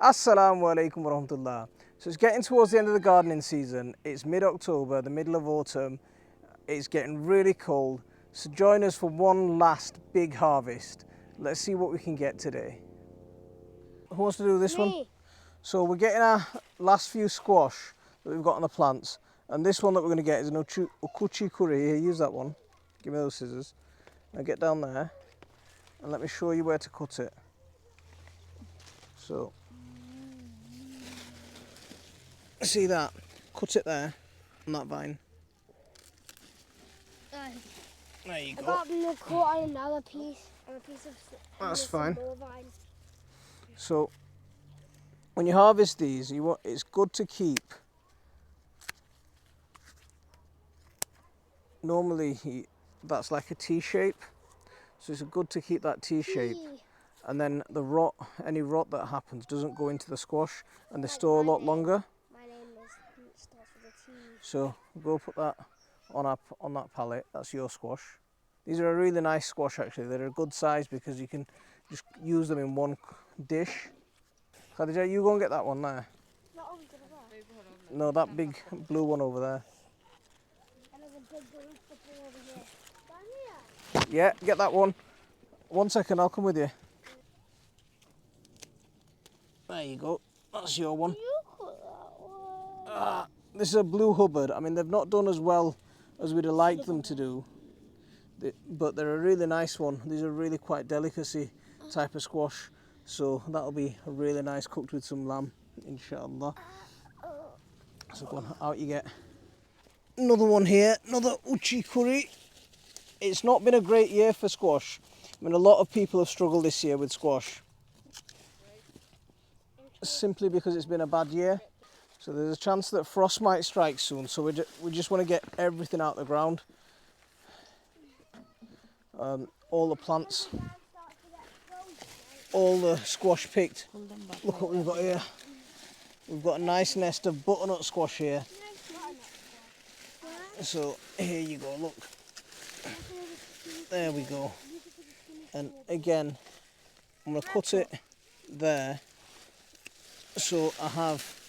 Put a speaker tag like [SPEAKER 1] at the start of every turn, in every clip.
[SPEAKER 1] Assalamu alaikum warahmatullah. So it's getting towards the end of the gardening season. It's mid-October, the middle of autumn. It's getting really cold. So join us for one last big harvest. Let's see what we can get today. Who wants to do this one? So we're getting our last few squash that we've got on the plants. And this one that we're going to get is an ukuchi curry. Here, use that one. Give me those scissors. Now get down there and let me show you where to cut it. So, see that? Cut it there on that vine. There you go.
[SPEAKER 2] I got them to cut on another piece, and a piece of.
[SPEAKER 1] That's fine. So, when you harvest these, it's good to keep. Normally, that's like a T shape, so it's good to keep that T shape. And then the rot, any rot that happens, doesn't go into the squash, and they store a lot longer.
[SPEAKER 2] My name starts with a T.
[SPEAKER 1] So go put that on that pallet. That's your squash. These are a really nice squash actually. They're a good size because you can just use them in one dish. Khadija, you go and get that one there. No, that big blue one over there.
[SPEAKER 2] And there's a big blue one over here.
[SPEAKER 1] Yeah, get that one. 1 second, I'll come with you. There you go. That's your one.
[SPEAKER 2] You cut that one.
[SPEAKER 1] This is a blue Hubbard. I mean, they've not done as well as we'd have liked them to do, but they're a really nice one. These are really quite delicacy type of squash, so that'll be really nice cooked with some lamb, inshallah. So go on, out you get. Another one here, another uchi curry. It's not been a great year for squash. I mean, a lot of people have struggled this year with squash, simply because it's been a bad year. So there's a chance that frost might strike soon, so we just want to get everything out of the ground. All the plants, all the squash picked. Look what we've got here. We've got a nice nest of butternut squash here. So here you go, look. There we go. And again, I'm going to cut it there so I have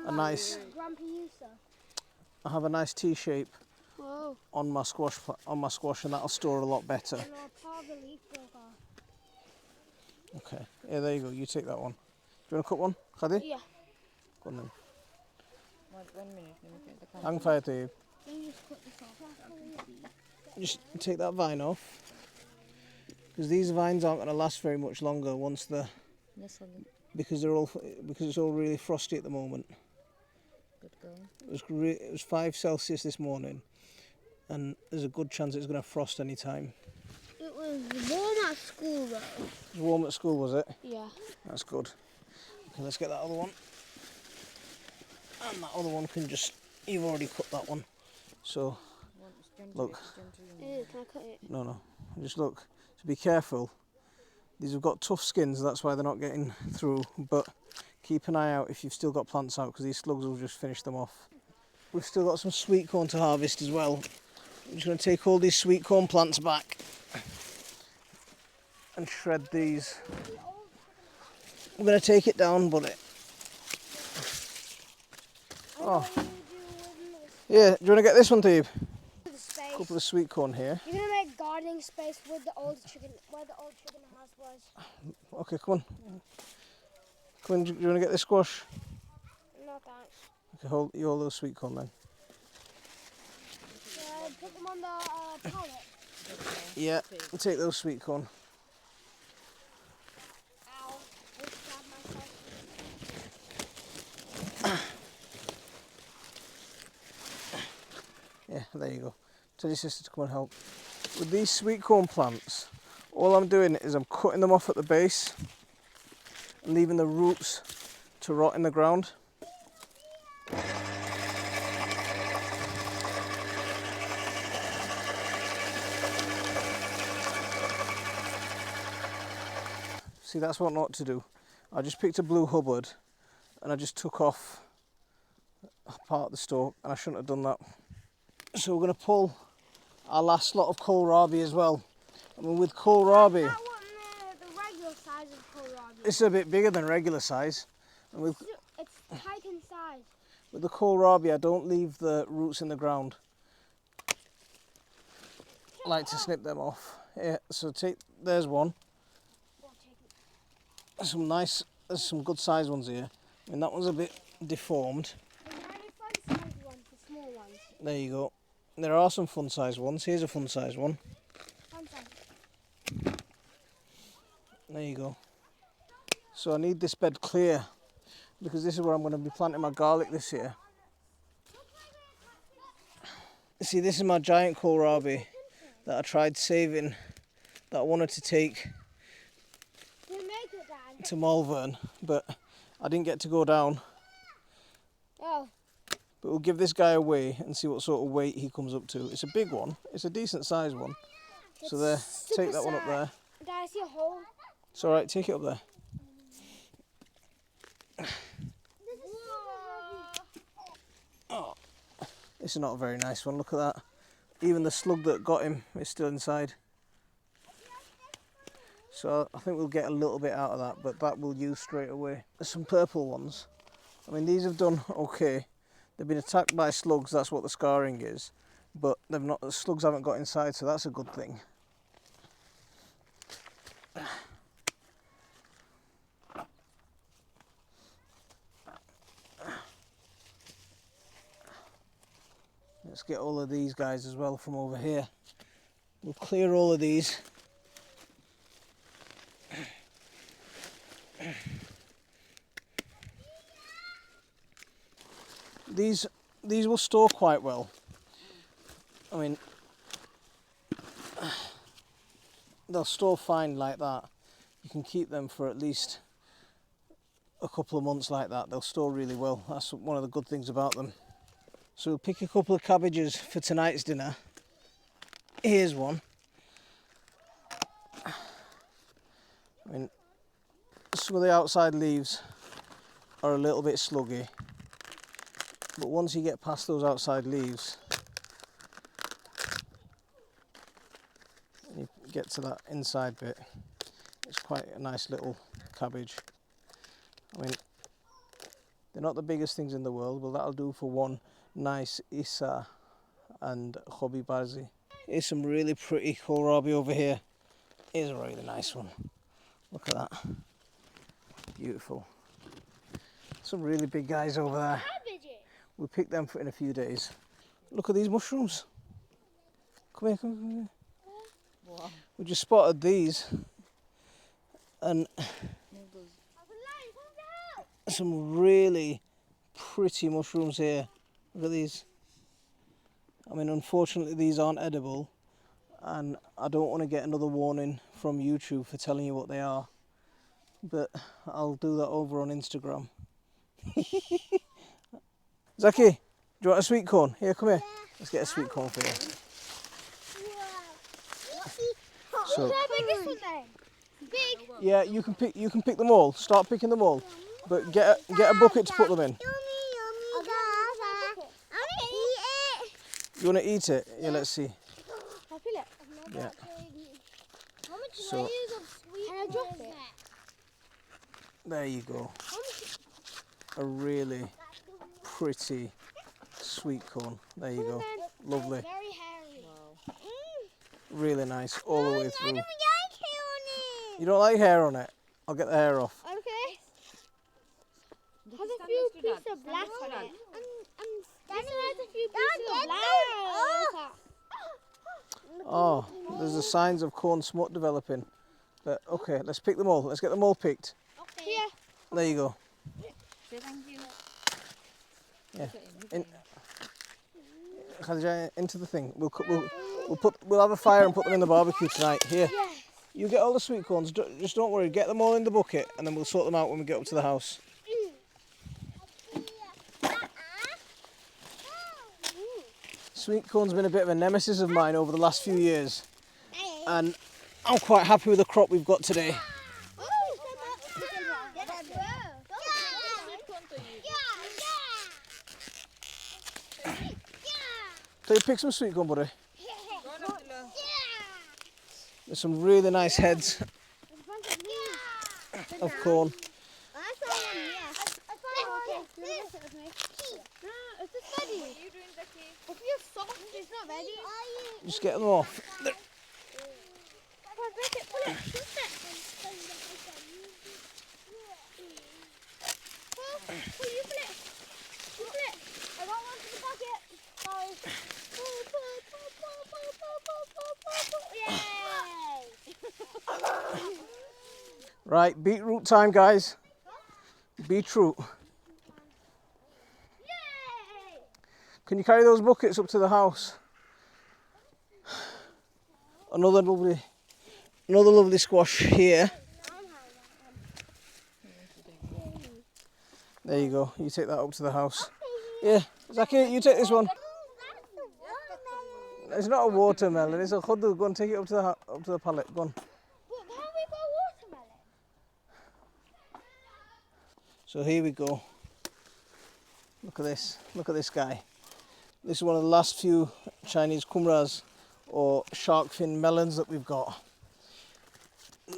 [SPEAKER 1] a nice T shape on my squash, and that'll store a lot better. Okay, yeah, there you go. You take that one. Do you want to cut one, Khadi?
[SPEAKER 2] Yeah.
[SPEAKER 1] Go on then.
[SPEAKER 3] 1 minute.
[SPEAKER 1] Hang fire to you. Just take that vine off, because these vines aren't going to last very much longer once they're, because it's all really frosty at the moment. It was 5 Celsius this morning, and there's a good chance it's going to frost any time.
[SPEAKER 2] It was warm at school though.
[SPEAKER 1] It was warm at school, was it?
[SPEAKER 2] Yeah.
[SPEAKER 1] That's good. Okay, let's get that other one. And that other one can just, you've already cut that one. So, look.
[SPEAKER 2] Can I cut it?
[SPEAKER 1] No. Just look. So be careful. These have got tough skins, that's why they're not getting through. But keep an eye out if you've still got plants out, because these slugs will just finish them off. We've still got some sweet corn to harvest as well. I'm just going to take all these sweet corn plants back and shred these. I'm going to take it down, but oh. Yeah, do you want to get this one, Steve? A couple of sweet corn here.
[SPEAKER 2] You're going to make gardening space with the old chicken, where the old chicken house was.
[SPEAKER 1] Okay, come on. Come on, do you want to get this squash?
[SPEAKER 2] No, thanks.
[SPEAKER 1] Okay, you hold those sweet corn then.
[SPEAKER 2] Put them on the pallet.
[SPEAKER 1] Yeah, I'll take those sweet corn.
[SPEAKER 2] Ow. I stabbed myself.
[SPEAKER 1] Yeah, there you go. Tell your sister to come and help. With these sweet corn plants, all I'm doing is I'm cutting them off at the base and leaving the roots to rot in the ground. See, that's what not to do. I just picked a blue Hubbard and I just took off part of the stalk, and I shouldn't have done that. So we're going to pull our last lot of kohlrabi as well. I mean, with kohlrabi,
[SPEAKER 2] That one, the regular size of kohlrabi.
[SPEAKER 1] This is a bit bigger than regular size. And with
[SPEAKER 2] It's titan size.
[SPEAKER 1] the kohlrabi, I don't leave the roots in the ground. I like to snip them off. Yeah, so there's one. There's some good sized ones here. I mean, that one's a bit deformed.
[SPEAKER 2] There's only fun sized ones, the small ones.
[SPEAKER 1] There you go. There are some fun sized ones. Here's a fun sized one.
[SPEAKER 2] Fun size.
[SPEAKER 1] There you go. So I need this bed clear because this is where I'm going to be planting my garlic this year. See, this is my giant kohlrabi that I tried saving, that I wanted to take to Malvern, but I didn't get to go down.
[SPEAKER 2] Oh.
[SPEAKER 1] But we'll give this guy away and see what sort of weight he comes up to. It's a big one. It's a decent sized one. So there, take that one up there.
[SPEAKER 2] Dad, I see a hole.
[SPEAKER 1] It's alright, take it up there. Oh, this is not a very nice one, look at that. Even the slug that got him is still inside. So I think we'll get a little bit out of that, but that we'll use straight away. There's some purple ones. I mean, these have done okay. They've been attacked by slugs, that's what the scarring is. But the slugs haven't got inside, so that's a good thing. Let's get all of these guys as well from over here. We'll clear all of these. These will store quite well. I mean, they'll store fine like that. You can keep them for at least a couple of months like that. They'll store really well. That's one of the good things about them. So we'll pick a couple of cabbages for tonight's dinner. Here's one. I mean, some of the outside leaves are a little bit sluggy, but once you get past those outside leaves and you get to that inside bit, it's quite a nice little cabbage. I mean, they're not the biggest things in the world, but that'll do for one nice Isa and Hobby Barzi. Here's some really pretty kohlrabi over here. Here's a really nice one. Look at that. Beautiful. Some really big guys over there. We'll pick them in a few days. Look at these mushrooms. Come here, come here.
[SPEAKER 3] Wow.
[SPEAKER 1] We just spotted these. And some really pretty mushrooms here. Look at these. I mean, unfortunately these aren't edible, and I don't want to get another warning from YouTube for telling you what they are, but I'll do that over on Instagram. Zaki, do you want a sweet corn? Here, come here. Let's get a sweet corn for you. So,
[SPEAKER 2] How big is this thing? Big.
[SPEAKER 1] yeah, you can pick them all. Start picking them all, but get a bucket to put them in. You want to eat it? Yeah, let's see.
[SPEAKER 2] I'll feel it.
[SPEAKER 1] Yeah.
[SPEAKER 2] How much
[SPEAKER 1] So-
[SPEAKER 2] layers of sweet corn is that?
[SPEAKER 1] There you go. A really pretty sweet corn. There you go. Lovely.
[SPEAKER 2] Very hairy.
[SPEAKER 3] Wow.
[SPEAKER 1] Really nice all the way through.
[SPEAKER 2] like hair on
[SPEAKER 1] You don't like hair on it? I'll get the hair off.
[SPEAKER 2] it. Okay.
[SPEAKER 3] Just
[SPEAKER 2] Has a
[SPEAKER 3] stand
[SPEAKER 2] few
[SPEAKER 3] next to
[SPEAKER 2] pieces
[SPEAKER 3] that.
[SPEAKER 2] of black
[SPEAKER 3] Stand
[SPEAKER 2] on
[SPEAKER 3] next
[SPEAKER 2] it.
[SPEAKER 3] to that.
[SPEAKER 2] This has a few pieces of black.
[SPEAKER 1] Oh, there's the signs of corn smut developing. But okay, let's pick them all. Let's get them all picked.
[SPEAKER 2] Okay. Here.
[SPEAKER 1] There you go.
[SPEAKER 3] Say thank you.
[SPEAKER 1] Yeah.
[SPEAKER 3] Put it
[SPEAKER 1] In, Khadija, into the thing. We'll have a fire and put them in the barbecue tonight. Here.
[SPEAKER 2] Yes.
[SPEAKER 1] You get all the sweet corns. Just don't worry. Get them all in the bucket, and then we'll sort them out when we get up to the house. Sweet corn's been a bit of a nemesis of mine over the last few years, and I'm quite happy with the crop we've got today. So you pick some sweet corn, buddy. There's some really nice heads. of corn.
[SPEAKER 2] I saw one, yeah. I found one. Okay, do you want to sit with me? No, it's just ready. What are you doing, Becky? If you're soft, it's not ready.
[SPEAKER 1] Just get them off. There.
[SPEAKER 2] Come on, break it, pull it, twist it. Pull, you pull it. You pull it. I got one in the bucket. Sorry. Pull. Yay!
[SPEAKER 1] Right, beetroot time, guys. Beetroot.
[SPEAKER 2] Yay!
[SPEAKER 1] Can you carry those buckets up to the house? Another lovely squash here. There you go. You take that up to the house. Yeah, Zaki, you take this one. It's not a watermelon. It's a khuddu. Go and take it up to the pallet. Go on.
[SPEAKER 2] How we got watermelon?
[SPEAKER 1] So here we go. Look at this. Look at this guy. This is one of the last few Chinese kumras or shark fin melons that we've got.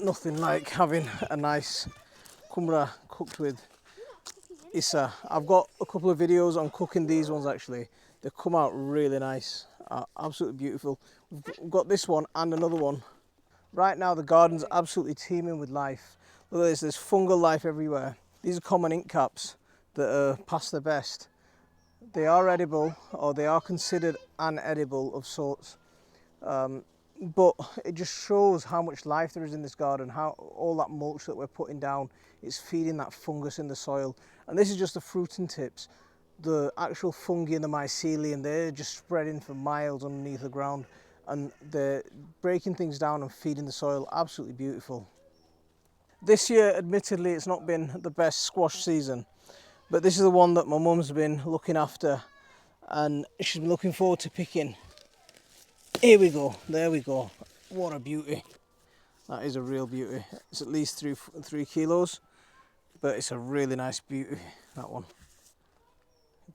[SPEAKER 1] Nothing like having a nice kumra cooked with isa. I've got a couple of videos on cooking these ones actually. They come out really nice, absolutely beautiful. We've got this one and another one. Right now the garden's absolutely teeming with life. Look at this, there's fungal life everywhere. These are common ink caps that are past their best. They are edible, or they are considered unedible of sorts. But it just shows how much life there is in this garden, how all that mulch that we're putting down is feeding that fungus in the soil. And this is just the fruiting tips. The actual fungi and the mycelium, they're just spreading for miles underneath the ground, and they're breaking things down and feeding the soil. Absolutely beautiful. This year, admittedly, it's not been the best squash season, but this is the one that my mum's been looking after and she's been looking forward to picking. Here we go, there we go. What a beauty. That is a real beauty. It's at least 3 kilos, but it's a really nice beauty, that one.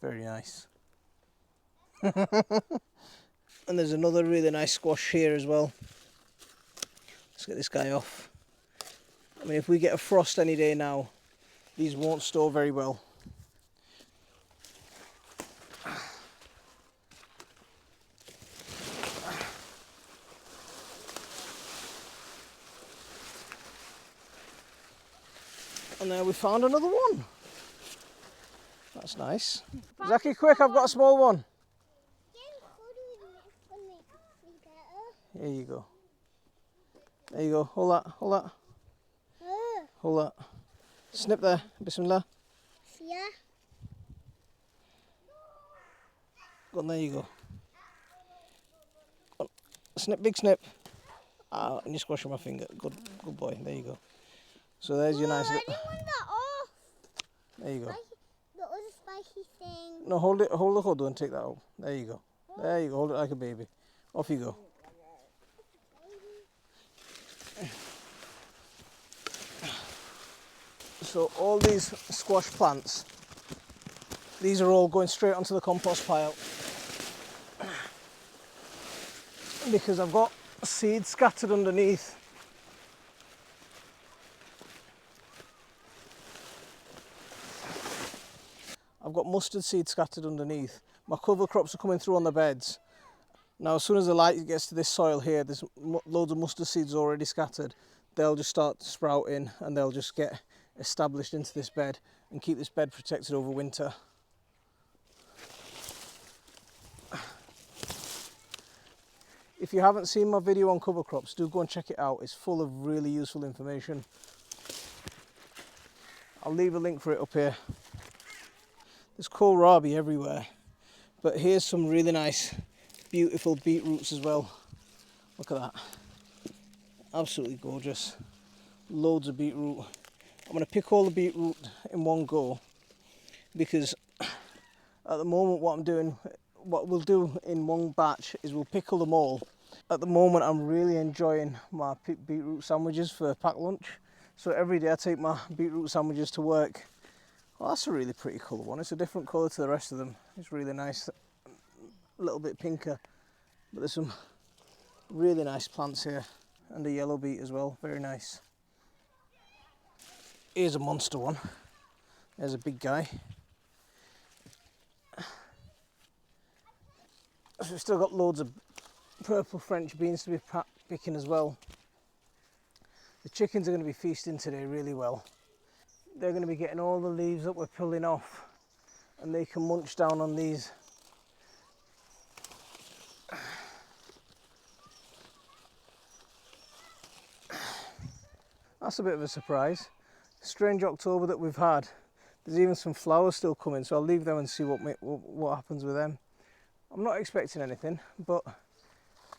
[SPEAKER 1] Very nice. And there's another really nice squash here as well. Let's get this guy off. I mean, if we get a frost any day now, these won't store very well. And there we found another one. That's nice. Zaki, quick, I've got a small one. Here you go. There you go. Hold that, hold that. Hold that. Snip there. Bismillah.
[SPEAKER 2] Yeah.
[SPEAKER 1] Go on, there you go. Go on. Snip, big snip. Ah, and you're squashing my finger. Good boy. There you go. So there's your nice.
[SPEAKER 2] I didn't want that off.
[SPEAKER 1] There you go.
[SPEAKER 2] The other spicy thing.
[SPEAKER 1] No, hold it. Hold the hood and take that out. There you go. There you go. Hold it like a baby. Off you go. So all these squash plants, these are all going straight onto the compost pile because I've got seeds scattered underneath. I've got mustard seeds scattered underneath. My cover crops are coming through on the beds. Now as soon as the light gets to this soil here, there's loads of mustard seeds already scattered. They'll just start sprouting and they'll just get established into this bed and keep this bed protected over winter. If you haven't seen my video on cover crops, do go and check it out. It's full of really useful information. I'll leave a link for it up here. There's kohlrabi everywhere, but here's some really nice, beautiful beetroots as well. Look at that. Absolutely gorgeous. Loads of beetroot. I'm going to pick all the beetroot in one go because at the moment what we'll do in one batch is we'll pickle them all. At the moment I'm really enjoying my beetroot sandwiches for packed lunch. So every day I take my beetroot sandwiches to work. Well, that's a really pretty colour one. It's a different colour to the rest of them. It's really nice, a little bit pinker. But there's some really nice plants here and a yellow beet as well, very nice. Here's a monster one. There's a big guy. So we've still got loads of purple French beans to be picking as well. The chickens are going to be feasting today really well. They're going to be getting all the leaves that we're pulling off, and they can munch down on these. That's a bit of a surprise. Strange October that we've had. There's even some flowers still coming, so I'll leave them and see what happens with them. I'm not expecting anything, but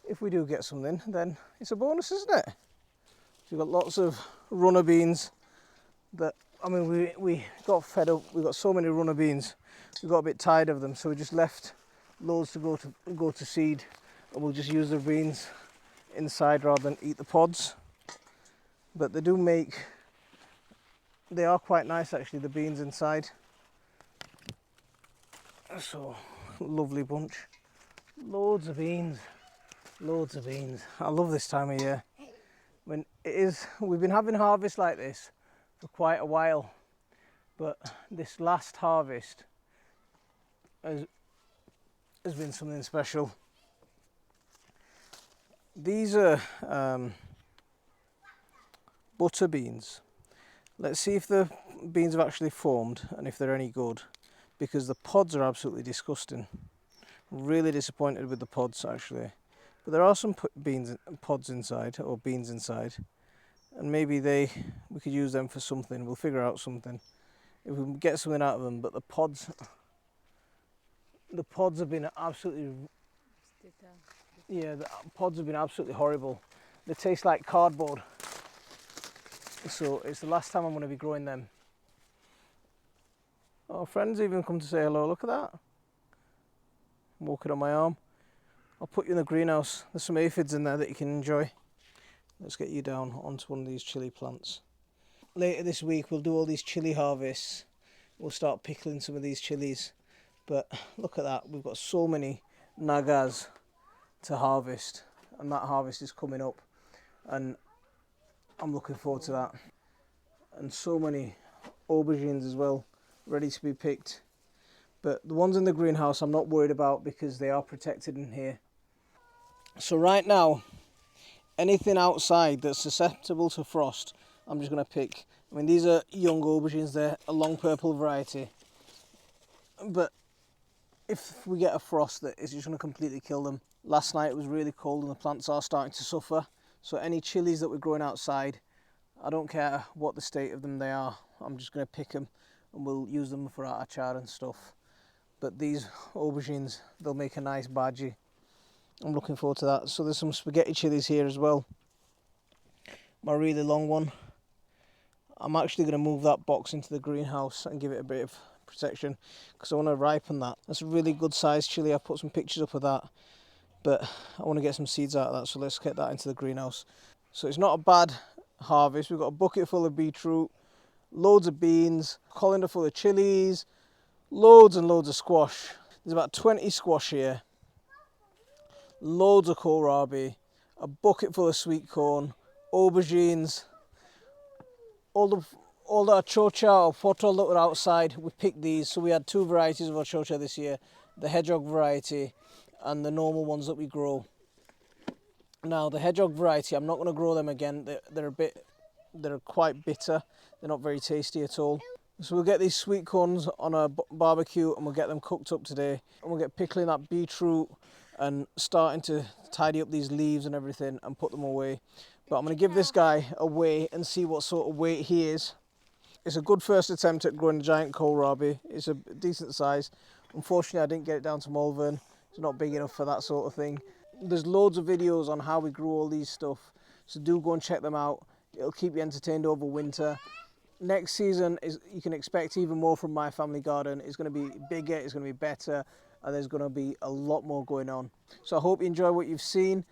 [SPEAKER 1] if we do get something, then it's a bonus, isn't it? So we've got lots of runner beans that, I mean, we got fed up. We got so many runner beans, we got a bit tired of them, so we just left loads to go to seed, and we'll just use the beans inside rather than eat the pods. But they are quite nice actually, the beans inside. So, lovely bunch. Loads of beans. Loads of beans. I love this time of year. When we've been having harvests like this for quite a while, but this last harvest has been something special. These are butter beans. Let's see if the beans have actually formed and if they're any good, because the pods are absolutely disgusting. Really disappointed with the pods actually, but there are some pods inside, or beans inside, and maybe we could use them for something. We'll figure out something if we can get something out of them. But the pods have been absolutely, yeah, the pods have been absolutely horrible. They taste like cardboard. So it's the last time I'm going to be growing them. Our friends even come to say hello. Look at that. I'm walking on my arm. I'll put you in the greenhouse. There's some aphids in there that you can enjoy. Let's get you down onto one of these chilli plants. Later this week we'll do all these chilli harvests. We'll start pickling some of these chillies. But look at that. We've got so many nagas to harvest, and that harvest is coming up. And I'm looking forward to that. And so many aubergines as well, ready to be picked. But the ones in the greenhouse I'm not worried about because they are protected in here. So right now, anything outside that's susceptible to frost, I'm just going to pick. I mean, these are young aubergines, they're a long purple variety. But if we get a frost, that is just going to completely kill them. Last night it was really cold and the plants are starting to suffer. So any chilies that we're growing outside, I don't care what the state of them they are, I'm just going to pick them and we'll use them for our achar and stuff. But these aubergines, they'll make a nice bhaji. I'm looking forward to that. So there's some spaghetti chilies here as well. My really long one. I'm actually going to move that box into the greenhouse and give it a bit of protection because I want to ripen that. That's a really good sized chili. I've put some pictures up of that. But I want to get some seeds out of that, so let's get that into the greenhouse. So it's not a bad harvest. We've got a bucket full of beetroot, loads of beans, a colander full of chilies, loads and loads of squash. There's about 20 squash here, loads of kohlrabi, a bucket full of sweet corn, aubergines, all the chocha or potol that were outside, we picked these. So we had two varieties of our chocha this year, the hedgehog variety and the normal ones that we grow. Now the hedgehog variety, I'm not going to grow them again. They're quite bitter. They're not very tasty at all. So we'll get these sweet corns on a barbecue and we'll get them cooked up today. And we'll get pickling that beetroot and starting to tidy up these leaves and everything and put them away. But I'm going to give this guy a weigh and see what sort of weight he is. It's a good first attempt at growing a giant kohlrabi. It's a decent size. Unfortunately, I didn't get it down to Malvern. It's not big enough for that sort of thing. There's loads of videos on how we grow all these stuff, so do go and check them out. It'll keep you entertained over winter. Next season, you can expect even more from my family garden. It's going to be bigger, it's going to be better, and there's going to be a lot more going on. So I hope you enjoy what you've seen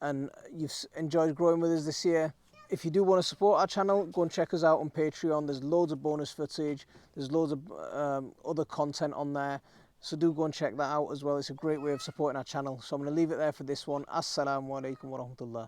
[SPEAKER 1] and you've enjoyed growing with us this year. If you do want to support our channel, go and check us out on Patreon. There's loads of bonus footage, there's loads of other content on there. So do go and check that out as well. It's a great way of supporting our channel. So I'm going to leave it there for this one. Assalamu alaikum wa rahmatullah.